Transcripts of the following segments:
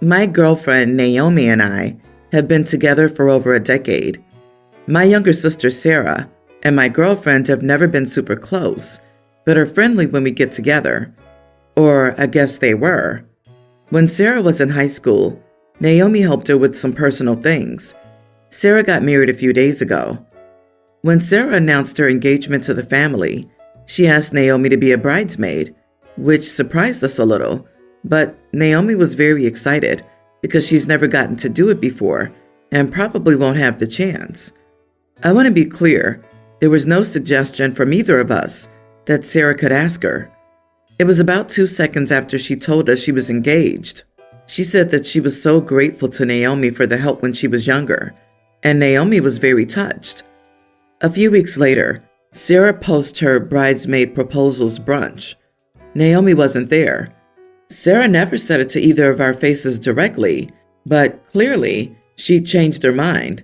My girlfriend Naomi and I have been together for over a decade. My younger sister Sarah and my girlfriend have never been super close, but are friendly when we get together. Or I guess they were. When Sarah was in high school, Naomi helped her with some personal things. Sarah got married a few days ago. When Sarah announced her engagement to the family, she asked Naomi to be a bridesmaid, which surprised us a little, but Naomi was very excited because she's never gotten to do it before and probably won't have the chance. I want to be clear, there was no suggestion from either of us that Sarah could ask her. It was about 2 seconds after she told us she was engaged. She said that she was so grateful to Naomi for the help when she was younger, and Naomi was very touched. A few weeks later, Sarah posted her bridesmaid proposals brunch. Naomi wasn't there. Sarah never said it to either of our faces directly, but clearly she changed her mind.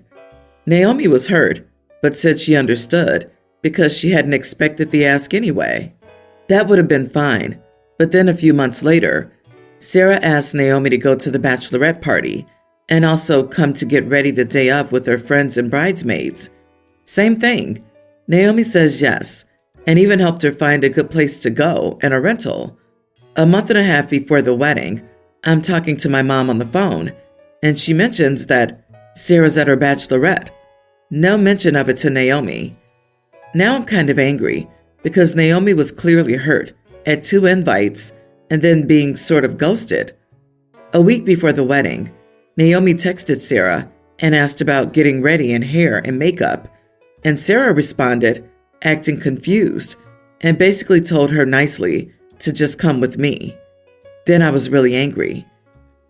Naomi was hurt, but said she understood because she hadn't expected the ask anyway. That would have been fine, but then a few months later, Sarah asked Naomi to go to the bachelorette party and also come to get ready the day of with her friends and bridesmaids. Same thing. Naomi says yes, and even helped her find a good place to go and a rental. A month and a half before the wedding, I'm talking to my mom on the phone, and she mentions that Sarah's at her bachelorette. No mention of it to Naomi. Now I'm kind of angry because Naomi was clearly hurt at 2 invites and then being sort of ghosted. A week before the wedding, Naomi texted Sarah and asked about getting ready in hair and makeup, and Sarah responded, acting confused, and basically told her nicely to just come with me. Then I was really angry.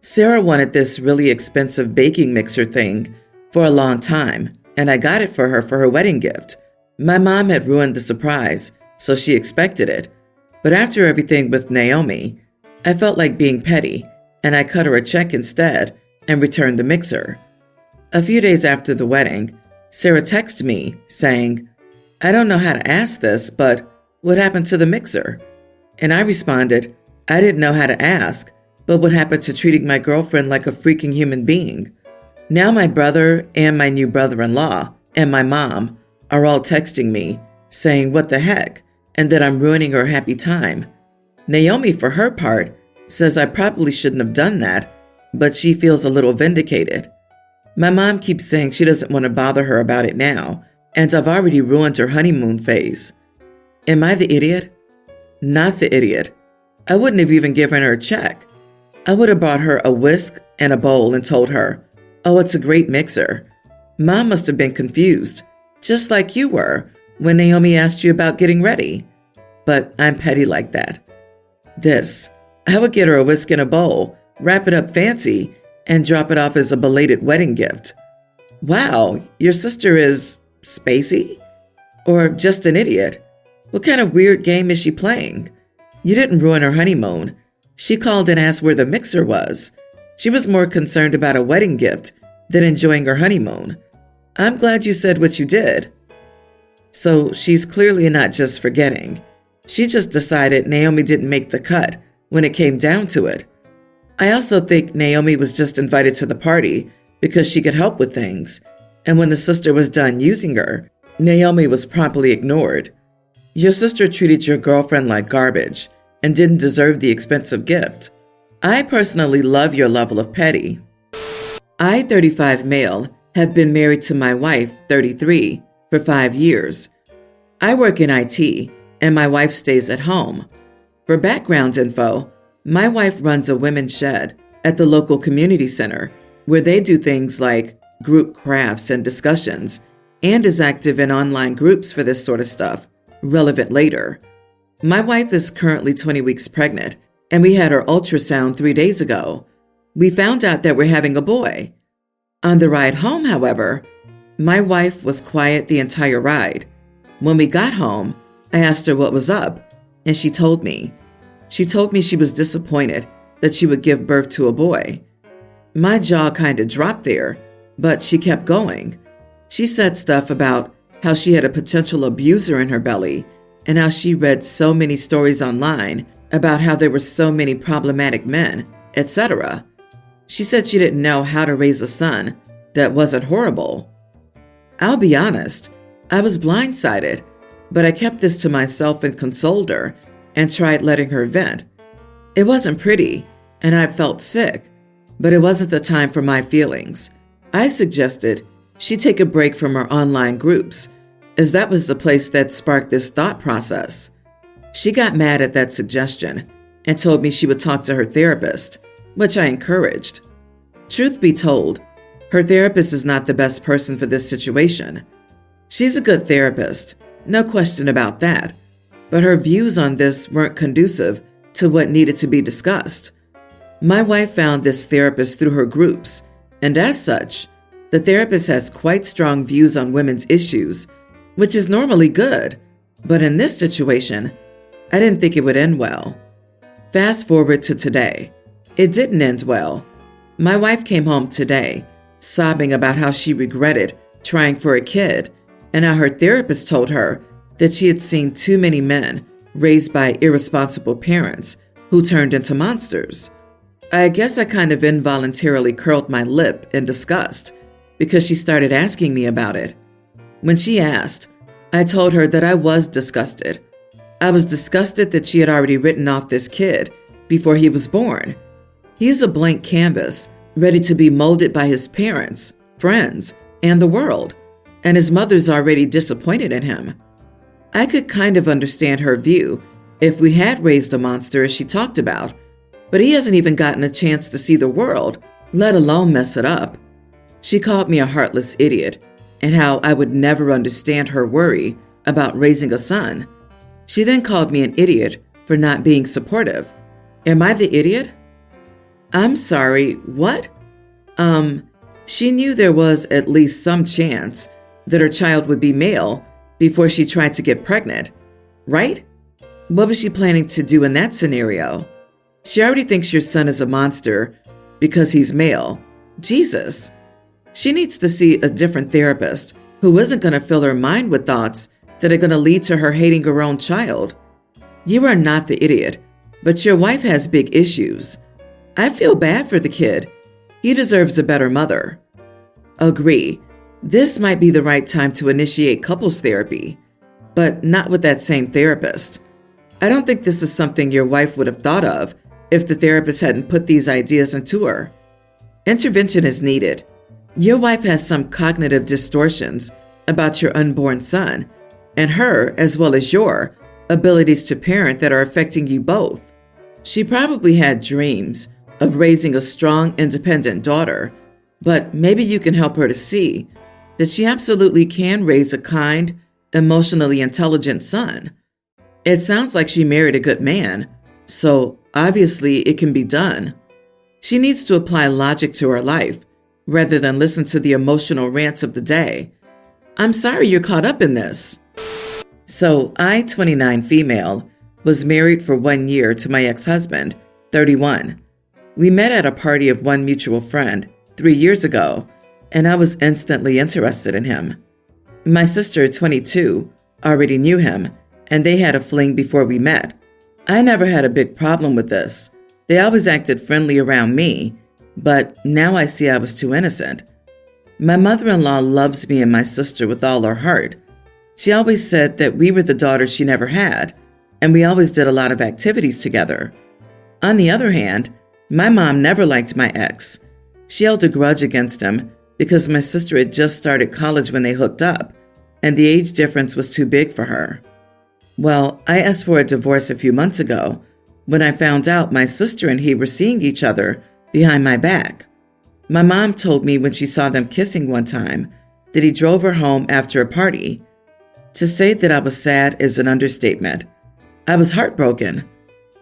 Sarah wanted this really expensive baking mixer thing for a long time, and I got it for her wedding gift. My mom had ruined the surprise, so she expected it. But after everything with Naomi, I felt like being petty, and I cut her a check instead and returned the mixer. A few days after the wedding, Sarah texted me saying, "I don't know how to ask this, but what happened to the mixer?" And I responded, "I didn't know how to ask, but what happened to treating my girlfriend like a freaking human being?" Now my brother and my new brother-in-law and my mom are all texting me saying what the heck, and that I'm ruining her happy time. Naomi, for her part, says I probably shouldn't have done that, but she feels a little vindicated. My mom keeps saying she doesn't want to bother her about it now, and I've already ruined her honeymoon phase. Am I the idiot? Not the idiot. I wouldn't have even given her a check. I would have bought her a whisk and a bowl and told her, "Oh, it's a great mixer." Mom must have been confused, just like you were when Naomi asked you about getting ready. But I'm petty like that. I would get her a whisk and a bowl, wrap it up fancy, and drop it off as a belated wedding gift. Wow, your sister is spacey? Or just an idiot? What kind of weird game is she playing? You didn't ruin her honeymoon. She called and asked where the mixer was. She was more concerned about a wedding gift than enjoying her honeymoon. I'm glad you said what you did. So she's clearly not just forgetting. She just decided Naomi didn't make the cut when it came down to it. I also think Naomi was just invited to the party because she could help with things, and when the sister was done using her, Naomi was promptly ignored. Your sister treated your girlfriend like garbage and didn't deserve the expensive gift. I personally love your level of petty. I, 35 male, have been married to my wife, 33, for 5 years. I work in IT, and my wife stays at home. For background info, my wife runs a women's shed at the local community center where they do things like group crafts and discussions, and is active in online groups for this sort of stuff, relevant later. My wife is currently 20 weeks pregnant, and we had her ultrasound 3 days ago. We found out that we're having a boy. On the ride home, however, my wife was quiet the entire ride. When we got home, I asked her what was up, and she told me. She told me she was disappointed that she would give birth to a boy. My jaw kind of dropped there, but she kept going. She said stuff about how she had a potential abuser in her belly and how she read so many stories online about how there were so many problematic men, etc. She said she didn't know how to raise a son that wasn't horrible. I'll be honest, I was blindsided, but I kept this to myself and consoled her and tried letting her vent. It wasn't pretty, and I felt sick, but it wasn't the time for my feelings. I suggested she take a break from her online groups, as that was the place that sparked this thought process. She got mad at that suggestion and told me she would talk to her therapist, which I encouraged. Truth be told, her therapist is not the best person for this situation. She's a good therapist, no question about that, but her views on this weren't conducive to what needed to be discussed. My wife found this therapist through her groups, and as such, the therapist has quite strong views on women's issues, which is normally good, but in this situation, I didn't think it would end well. Fast forward to today. It didn't end well. My wife came home today, sobbing about how she regretted trying for a kid, and how her therapist told her that she had seen too many men raised by irresponsible parents who turned into monsters. I guess I kind of involuntarily curled my lip in disgust because she started asking me about it. When she asked, I told her that I was disgusted. I was disgusted that she had already written off this kid before he was born. He's a blank canvas, ready to be molded by his parents, friends, and the world, and his mother's already disappointed in him. I could kind of understand her view if we had raised a monster as she talked about, but he hasn't even gotten a chance to see the world, let alone mess it up. She called me a heartless idiot and how I would never understand her worry about raising a son. She then called me an idiot for not being supportive. Am I the idiot? I'm sorry, what? She knew there was at least some chance that her child would be male before she tried to get pregnant, right? What was she planning to do in that scenario? She already thinks your son is a monster because he's male. Jesus. She needs to see a different therapist who isn't going to fill her mind with thoughts that are going to lead to her hating her own child. You are not the idiot, but your wife has big issues. I feel bad for the kid. He deserves a better mother. Agree. This might be the right time to initiate couples therapy, but not with that same therapist. I don't think this is something your wife would have thought of if the therapist hadn't put these ideas into her. Intervention is needed. Your wife has some cognitive distortions about your unborn son, and her, as well as your, abilities to parent that are affecting you both. She probably had dreams of raising a strong, independent daughter, but maybe you can help her to see that she absolutely can raise a kind, emotionally intelligent son. It sounds like she married a good man, so obviously it can be done. She needs to apply logic to her life rather than listen to the emotional rants of the day. I'm sorry you're caught up in this. So I, 29 female, was married for 1 year to my ex-husband, 31. We met at a party of one mutual friend 3 years ago, and I was instantly interested in him. My sister, 22, already knew him, and they had a fling before we met. I never had a big problem with this. They always acted friendly around me, but now I see I was too innocent. My mother-in-law loves me and my sister with all her heart. She always said that we were the daughters she never had, and we always did a lot of activities together. On the other hand, my mom never liked my ex. She held a grudge against him because my sister had just started college when they hooked up, and the age difference was too big for her. Well, I asked for a divorce a few months ago when I found out my sister and he were seeing each other behind my back. My mom told me when she saw them kissing one time that he drove her home after a party. To say that I was sad is an understatement. I was heartbroken.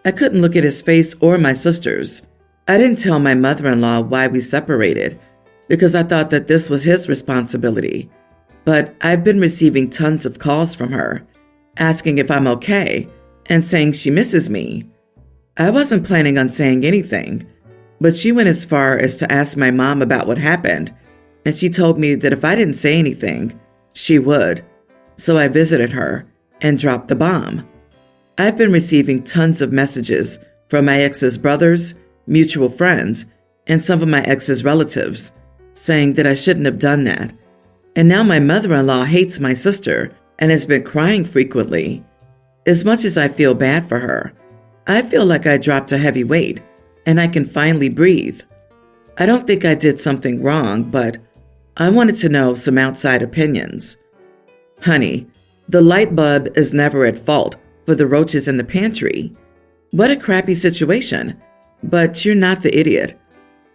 I couldn't look at his face or my sister's. I didn't tell my mother-in-law why we separated because I thought that this was his responsibility. But I've been receiving tons of calls from her, asking if I'm okay and saying she misses me. I wasn't planning on saying anything, but she went as far as to ask my mom about what happened, and she told me that if I didn't say anything, she would. So I visited her and dropped the bomb. I've been receiving tons of messages from my ex's brothers, mutual friends, and some of my ex's relatives, saying that I shouldn't have done that. And now my mother-in-law hates my sister and has been crying frequently. As much as I feel bad for her, I feel like I dropped a heavy weight and I can finally breathe. I don't think I did something wrong, but I wanted to know some outside opinions. Honey, the light bulb is never at fault for the roaches in the pantry. What a crappy situation, but you're not the idiot.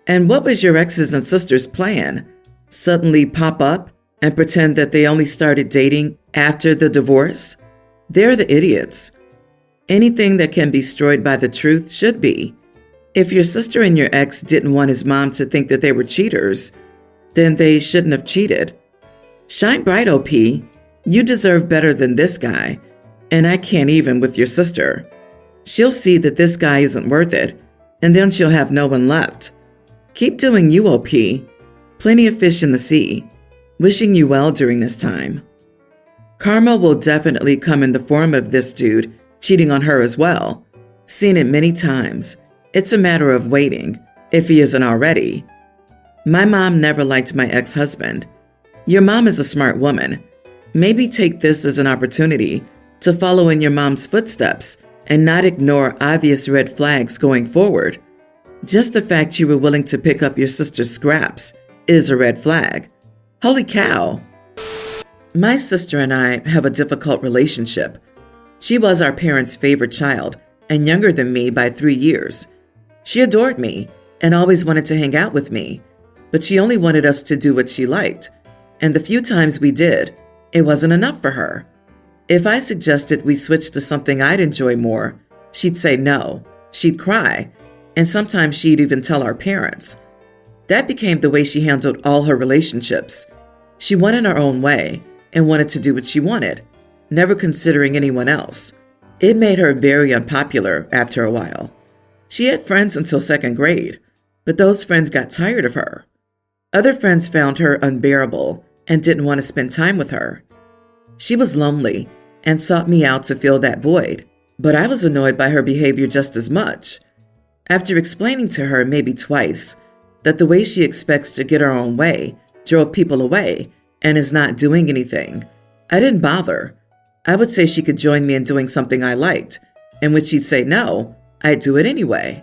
And what was your ex's and sister's plan? Suddenly pop up and pretend that they only started dating after the divorce? They're the idiots. Anything that can be destroyed by the truth should be. If your sister and your ex didn't want his mom to think that they were cheaters, then they shouldn't have cheated. Shine bright, OP. You deserve better than this guy, and I can't even with your sister. She'll see that this guy isn't worth it, and then she'll have no one left. Keep doing you, OP. Plenty of fish in the sea. Wishing you well during this time. Karma will definitely come in the form of this dude cheating on her as well. Seen it many times. It's a matter of waiting, if he isn't already. My mom never liked my ex-husband. Your mom is a smart woman. Maybe take this as an opportunity to follow in your mom's footsteps and not ignore obvious red flags going forward. Just the fact you were willing to pick up your sister's scraps is a red flag. Holy cow! My sister and I have a difficult relationship. She was our parents' favorite child and younger than me by 3 years. She adored me and always wanted to hang out with me, but she only wanted us to do what she liked, and the few times we did, it wasn't enough for her. If I suggested we switch to something I'd enjoy more, she'd say no, she'd cry, and sometimes she'd even tell our parents. That became the way she handled all her relationships. She went in her own way and wanted to do what she wanted, never considering anyone else. It made her very unpopular after a while. She had friends until 2nd grade, but those friends got tired of her. Other friends found her unbearable and didn't want to spend time with her. She was lonely and sought me out to fill that void, but I was annoyed by her behavior just as much. After explaining to her maybe twice that the way she expects to get her own way drove people away and is not doing anything, I didn't bother. I would say she could join me in doing something I liked, and when she'd say no, I'd do it anyway.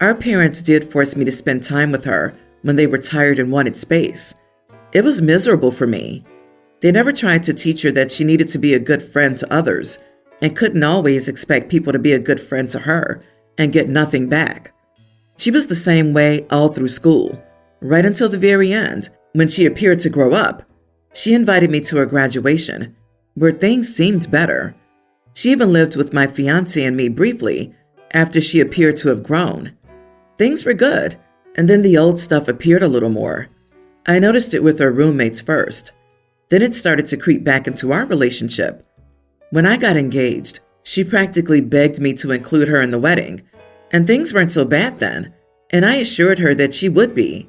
Our parents did force me to spend time with her when they were tired and wanted space. It was miserable for me. They never tried to teach her that she needed to be a good friend to others and couldn't always expect people to be a good friend to her and get nothing back. She was the same way all through school, right until the very end, when she appeared to grow up. She invited me to her graduation, where things seemed better. She even lived with my fiancé and me briefly after she appeared to have grown. Things were good, and then the old stuff appeared a little more. I noticed it with her roommates first. Then it started to creep back into our relationship. When I got engaged, she practically begged me to include her in the wedding, and things weren't so bad then, and I assured her that she would be.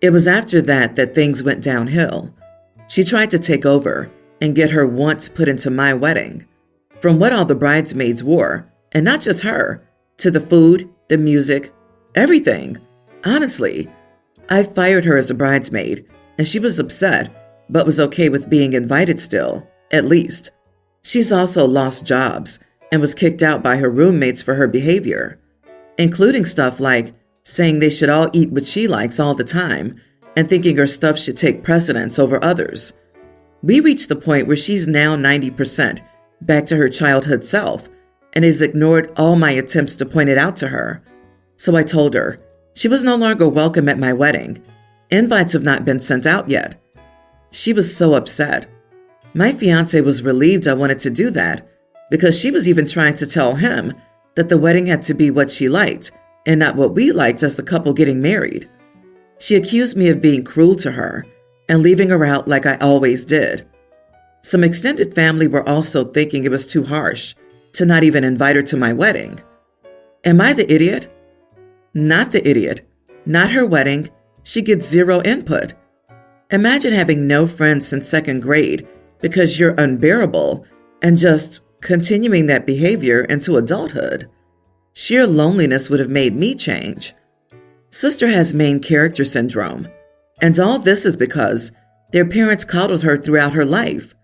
It was after that that things went downhill. She tried to take over and get her wants put into my wedding. From what all the bridesmaids wore, and not just her, to the food, the music, everything. Honestly, I fired her as a bridesmaid, and she was upset, but was okay with being invited still, at least. She's also lost jobs and was kicked out by her roommates for her behavior, including stuff like saying they should all eat what she likes all the time and thinking her stuff should take precedence over others. We reached the point where she's now 90% back to her childhood self and has ignored all my attempts to point it out to her. So I told her she was no longer welcome at my wedding. Invites have not been sent out yet. She was so upset. My fiancé was relieved I wanted to do that because she was even trying to tell him that the wedding had to be what she liked and not what we liked as the couple getting married. She accused me of being cruel to her and leaving her out like I always did. Some extended family were also thinking it was too harsh to not even invite her to my wedding. Am I the idiot? Not the idiot. Not her wedding. She gets zero input. Imagine having no friends since 2nd grade because you're unbearable and just continuing that behavior into adulthood. Sheer loneliness would have made me change. Sister has main character syndrome, and all this is because their parents coddled her throughout her life.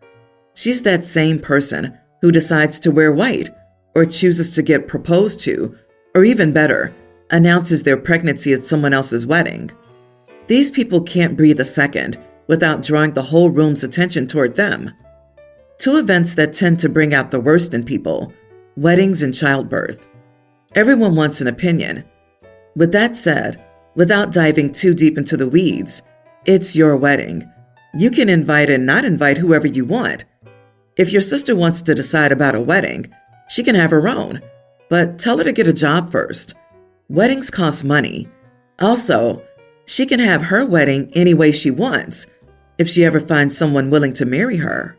She's that same person who decides to wear white or chooses to get proposed to, or even better, announces their pregnancy at someone else's wedding. These people can't breathe a second without drawing the whole room's attention toward them. Two events that tend to bring out the worst in people: weddings and childbirth. Everyone wants an opinion. With that said, without diving too deep into the weeds, it's your wedding. You can invite and not invite whoever you want. If your sister wants to decide about a wedding, she can have her own, but tell her to get a job first. Weddings cost money. Also, she can have her wedding any way she wants, if she ever finds someone willing to marry her.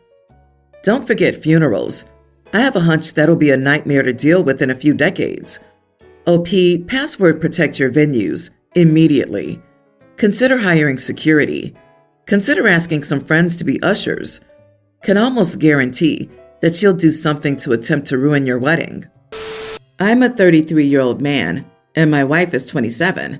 Don't forget funerals. I have a hunch that'll be a nightmare to deal with in a few decades. OP, password protect your venues immediately. Consider hiring security. Consider asking some friends to be ushers. Can almost guarantee that she'll do something to attempt to ruin your wedding. I'm a 33-year-old man, and my wife is 27.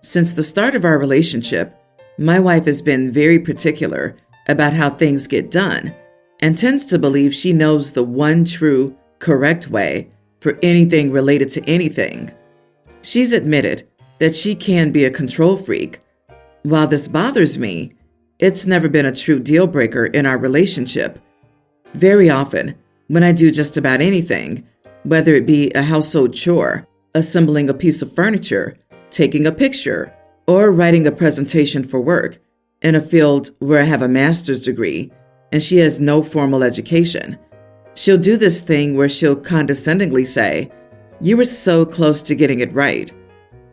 Since the start of our relationship, my wife has been very particular about how things get done and tends to believe she knows the one true, correct way for anything related to anything. She's admitted that she can be a control freak. While this bothers me, it's never been a true deal breaker in our relationship. Very often, when I do just about anything, whether it be a household chore, assembling a piece of furniture, taking a picture, or writing a presentation for work in a field where I have a master's degree and she has no formal education, she'll do this thing where she'll condescendingly say, "You were so close to getting it right,"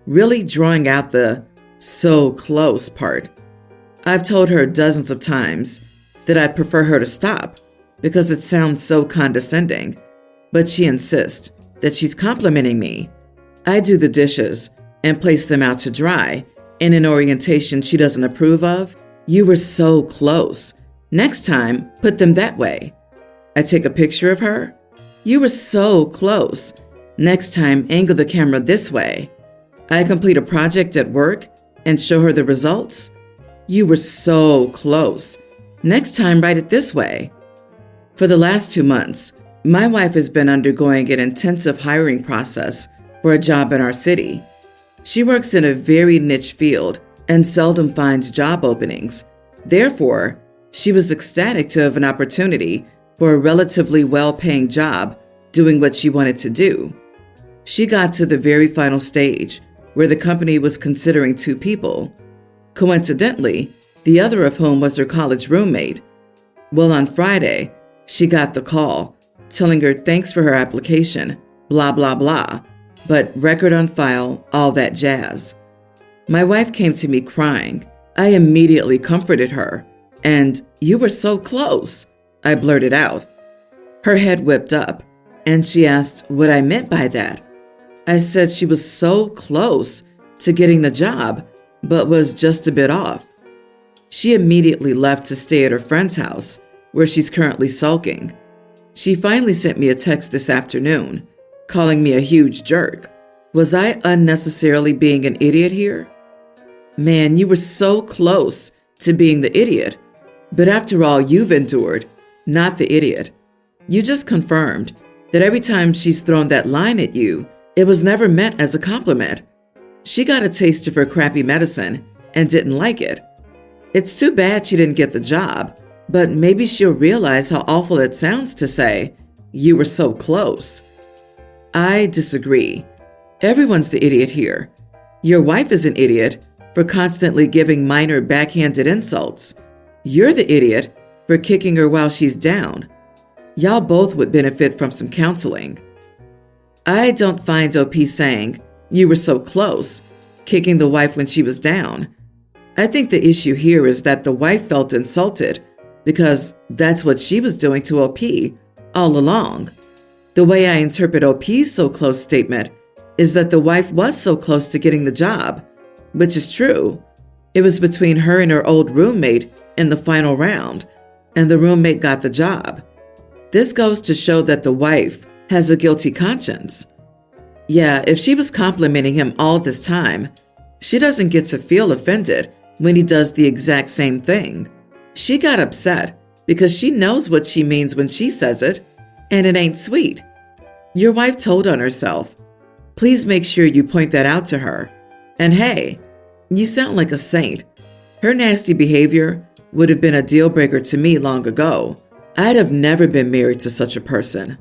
really drawing out the "so close" part. I've told her dozens of times that I'd prefer her to stop because it sounds so condescending, but she insists that she's complimenting me. I do the dishes and place them out to dry in an orientation she doesn't approve of. "You were so close. Next time, put them that way." I take a picture of her. "You were so close. Next time, angle the camera this way." I complete a project at work and show her the results. "You were so close. Next time, write it this way." For the last 2 months, my wife has been undergoing an intensive hiring process for a job in our city. She works in a very niche field and seldom finds job openings. Therefore, she was ecstatic to have an opportunity for a relatively well-paying job doing what she wanted to do. She got to the very final stage where the company was considering 2 people. Coincidentally, the other of whom was her college roommate. Well, on Friday, she got the call telling her thanks for her application, blah, blah, blah, but record on file, all that jazz. My wife came to me crying. I immediately comforted her, and "You were so close," I blurted out. Her head whipped up, and she asked what I meant by that. I said she was so close to getting the job, but was just a bit off. She immediately left to stay at her friend's house, where she's currently sulking. She finally sent me a text this afternoon, calling me a huge jerk. Was I unnecessarily being an idiot here? Man, you were so close to being the idiot, but after all you've endured, not the idiot. You just confirmed that every time she's thrown that line at you, it was never meant as a compliment. She got a taste of her crappy medicine and didn't like it. It's too bad she didn't get the job, but maybe she'll realize how awful it sounds to say, "You were so close." I disagree. Everyone's the idiot here. Your wife is an idiot for constantly giving minor backhanded insults. You're the idiot for kicking her while she's down. Y'all both would benefit from some counseling. I don't find OP saying, "You were so close," kicking the wife when she was down. I think the issue here is that the wife felt insulted because that's what she was doing to OP all along. The way I interpret OP's so close statement is that the wife was so close to getting the job, which is true. It was between her and her old roommate in the final round, and the roommate got the job. This goes to show that the wife has a guilty conscience. Yeah, if she was complimenting him all this time, She doesn't get to feel offended when he does the exact same thing. She got upset because she knows what she means when she says it, and it ain't sweet. Your wife told on herself. Please make sure you point that out to her. And hey, you sound like a saint. Her nasty behavior would have been a deal breaker to me long ago. I'd have never been married to such a person.